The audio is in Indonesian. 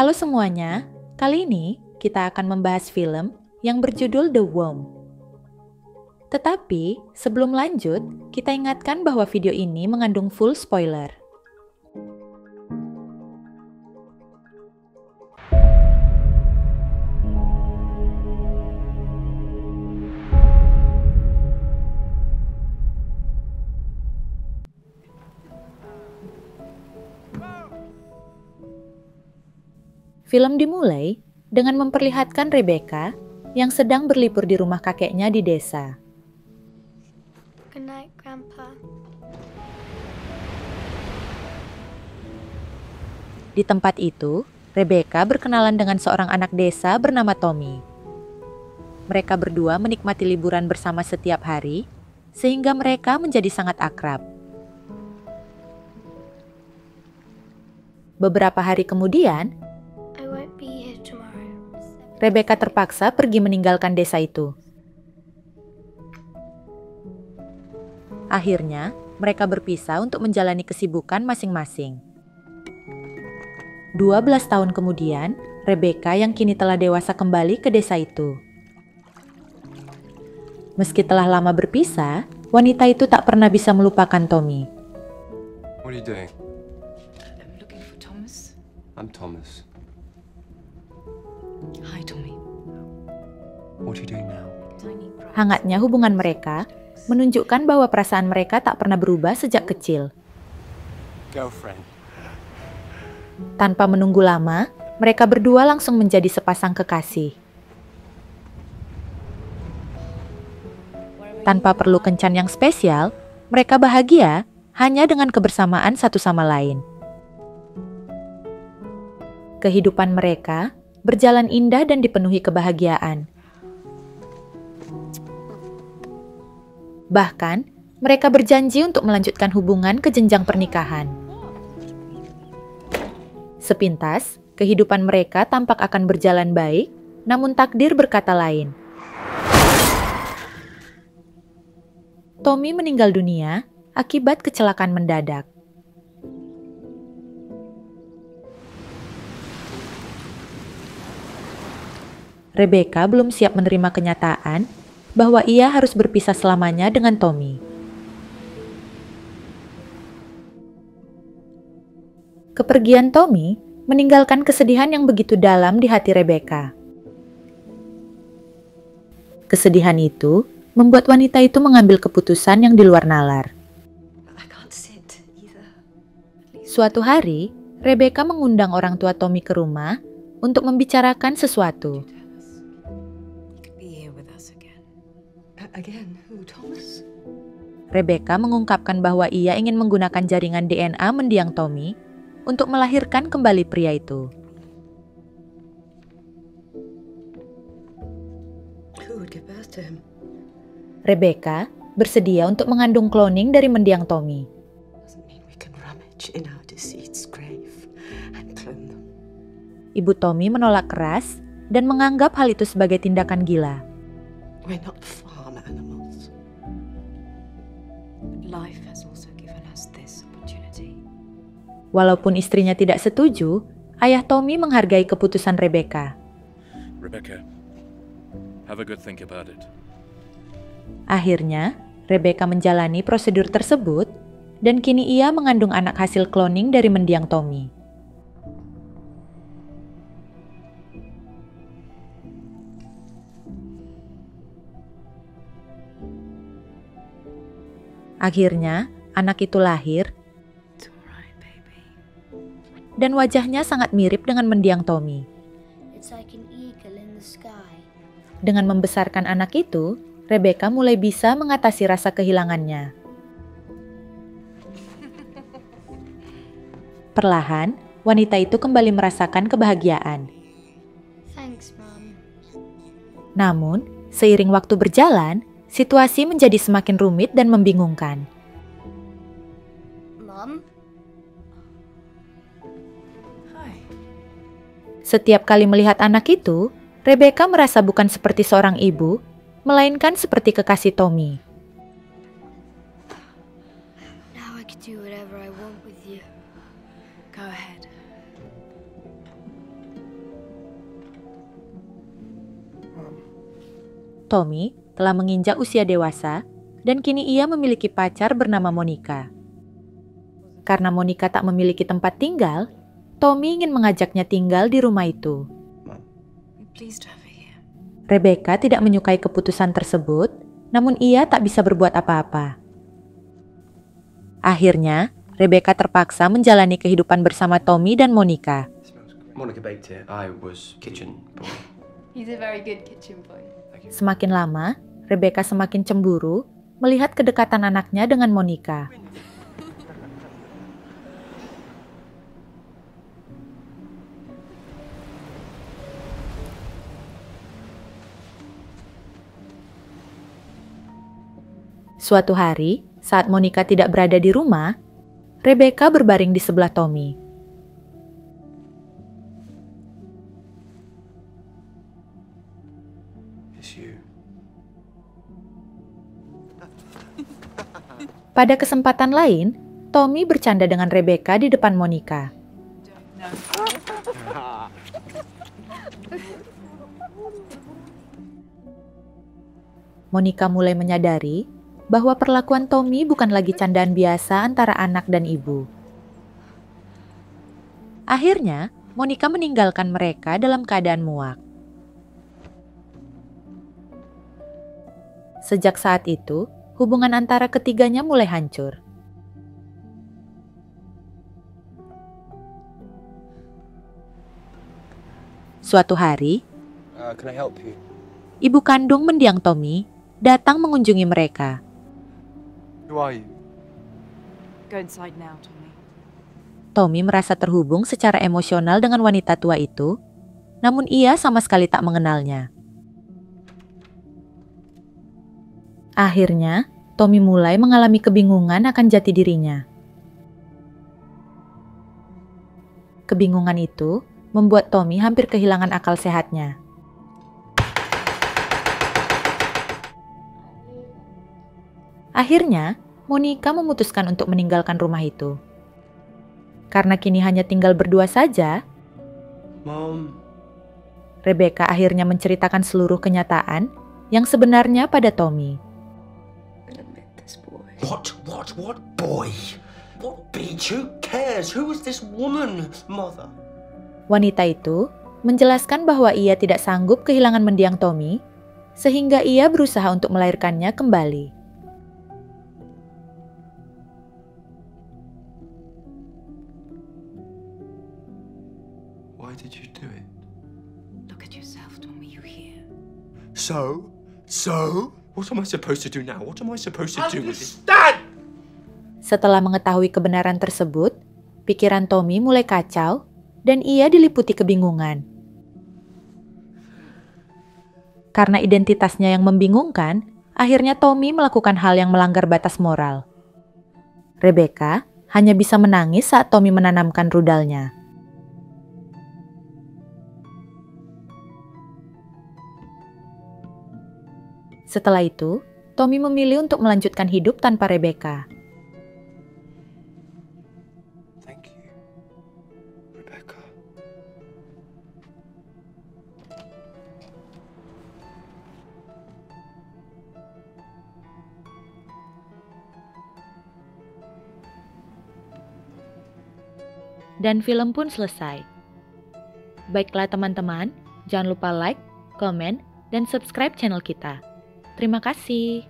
Halo semuanya, kali ini kita akan membahas film yang berjudul The Worm. Tetapi sebelum lanjut, kita ingatkan bahwa video ini mengandung full spoiler. Film dimulai dengan memperlihatkan Rebecca yang sedang berlibur di rumah kakeknya di desa. Good night, Grandpa. Di tempat itu, Rebecca berkenalan dengan seorang anak desa bernama Tommy. Mereka berdua menikmati liburan bersama setiap hari, sehingga mereka menjadi sangat akrab. Beberapa hari kemudian, I won't be here tomorrow. Rebecca terpaksa pergi meninggalkan desa itu. Akhirnya, mereka berpisah untuk menjalani kesibukan masing-masing. 12 tahun kemudian, Rebecca yang kini telah dewasa kembali ke desa itu. Meski telah lama berpisah, wanita itu tak pernah bisa melupakan Tommy. What are you doing? I'm looking for Thomas. I'm Thomas. Hi, Tommy. What are you doing now? Tiny grass. Hangatnya hubungan mereka menunjukkan bahwa perasaan mereka tak pernah berubah sejak kecil. Girlfriend. Tanpa menunggu lama, mereka berdua langsung menjadi sepasang kekasih. Tanpa perlu kencan yang spesial, mereka bahagia hanya dengan kebersamaan satu sama lain. Kehidupan mereka berjalan indah dan dipenuhi kebahagiaan. Bahkan, mereka berjanji untuk melanjutkan hubungan ke jenjang pernikahan. Sepintas, kehidupan mereka tampak akan berjalan baik, namun takdir berkata lain. Tommy meninggal dunia akibat kecelakaan mendadak. Rebecca belum siap menerima kenyataan bahwa ia harus berpisah selamanya dengan Tommy. Kepergian Tommy meninggalkan kesedihan yang begitu dalam di hati Rebecca. Kesedihan itu membuat wanita itu mengambil keputusan yang di luar nalar. I can't sit either. Suatu hari, Rebecca mengundang orang tua Tommy ke rumah untuk membicarakan sesuatu. He could be here with us again. Again? Who, Thomas? Rebecca mengungkapkan bahwa ia ingin menggunakan jaringan DNA mendiang Tommy untuk melahirkan kembali pria itu. Who would give birth to him? Rebecca bersedia untuk mengandung cloning dari mendiang Tommy. Doesn't mean we can rummage in our deceased's grave and clone them. Ibu Tommy menolak keras dan menganggap hal itu sebagai tindakan gila. We're not farm animals. Life has also given us this opportunity. Walaupun istrinya tidak setuju, ayah Tommy menghargai keputusan Rebecca. Rebecca, have a good think about it. Akhirnya, Rebecca menjalani prosedur tersebut dan kini ia mengandung anak hasil cloning dari mendiang Tommy. Akhirnya, anak itu lahir It's alright, baby. dan wajahnya sangat mirip dengan mendiang Tommy. It's like an eagle in the sky. Dengan membesarkan anak itu, Rebecca mulai bisa mengatasi rasa kehilangannya. Perlahan, wanita itu kembali merasakan kebahagiaan. Thanks, Mom. Namun, seiring waktu berjalan, situasi menjadi semakin rumit dan membingungkan. Mom? Hi. Setiap kali melihat anak itu, Rebecca merasa bukan seperti seorang ibu, melainkan seperti kekasih Tommy. Now I can do whatever I want with you. Go ahead. Tommy telah menginjak usia dewasa dan kini ia memiliki pacar bernama Monica. Karena Monica tak memiliki tempat tinggal, Tommy ingin mengajaknya tinggal di rumah itu. Please have her here. Rebecca tidak menyukai keputusan tersebut, namun ia tak bisa berbuat apa-apa. Akhirnya, Rebecca terpaksa menjalani kehidupan bersama Tommy dan Monica. Monica baked it. I was kitchen boy. He's a very good kitchen boy. Semakin lama, Rebecca semakin cemburu melihat kedekatan anaknya dengan Monica. Suatu hari, saat Monica tidak berada di rumah, Rebecca berbaring di sebelah Tommy. It's you. Pada kesempatan lain, Tommy bercanda dengan Rebecca di depan Monica. Monica mulai menyadari bahwa perlakuan Tommy bukan lagi candaan biasa antara anak dan ibu. Akhirnya, Monica meninggalkan mereka dalam keadaan muak. Sejak saat itu, hubungan antara ketiganya mulai hancur. Suatu hari, Can I help you? ibu kandung mendiang Tommy datang mengunjungi mereka. Who are you? Go inside now, Tommy. Tommy merasa terhubung secara emosional dengan wanita tua itu, namun ia sama sekali tak mengenalnya. Akhirnya, Tommy mulai mengalami kebingungan akan jati dirinya. Kebingungan itu membuat Tommy hampir kehilangan akal sehatnya. Akhirnya, Monica memutuskan untuk meninggalkan rumah itu. Karena kini hanya tinggal berdua saja, Mom. Rebecca akhirnya menceritakan seluruh kenyataan yang sebenarnya pada Tommy. What boy? What beach? Who cares? Who is this woman, mother? Wanita itu menjelaskan bahwa ia tidak sanggup kehilangan mendiang Tommy, sehingga ia berusaha untuk melahirkannya kembali. Why did you do it? Look at yourself, Tommy. You hear? So? What am I supposed to do now? What am I supposed to do with this? Setelah mengetahui kebenaran tersebut, pikiran Tommy mulai kacau dan ia diliputi kebingungan. Karena identitasnya yang membingungkan, akhirnya Tommy melakukan hal yang melanggar batas moral. Rebecca hanya bisa menangis saat Tommy menanamkan rudalnya. Setelah itu, Tommy memilih untuk melanjutkan hidup tanpa Rebecca. Thank you, Rebecca. Dan film pun selesai. Baiklah teman-teman, jangan lupa like, komen, dan subscribe channel kita. Terima kasih.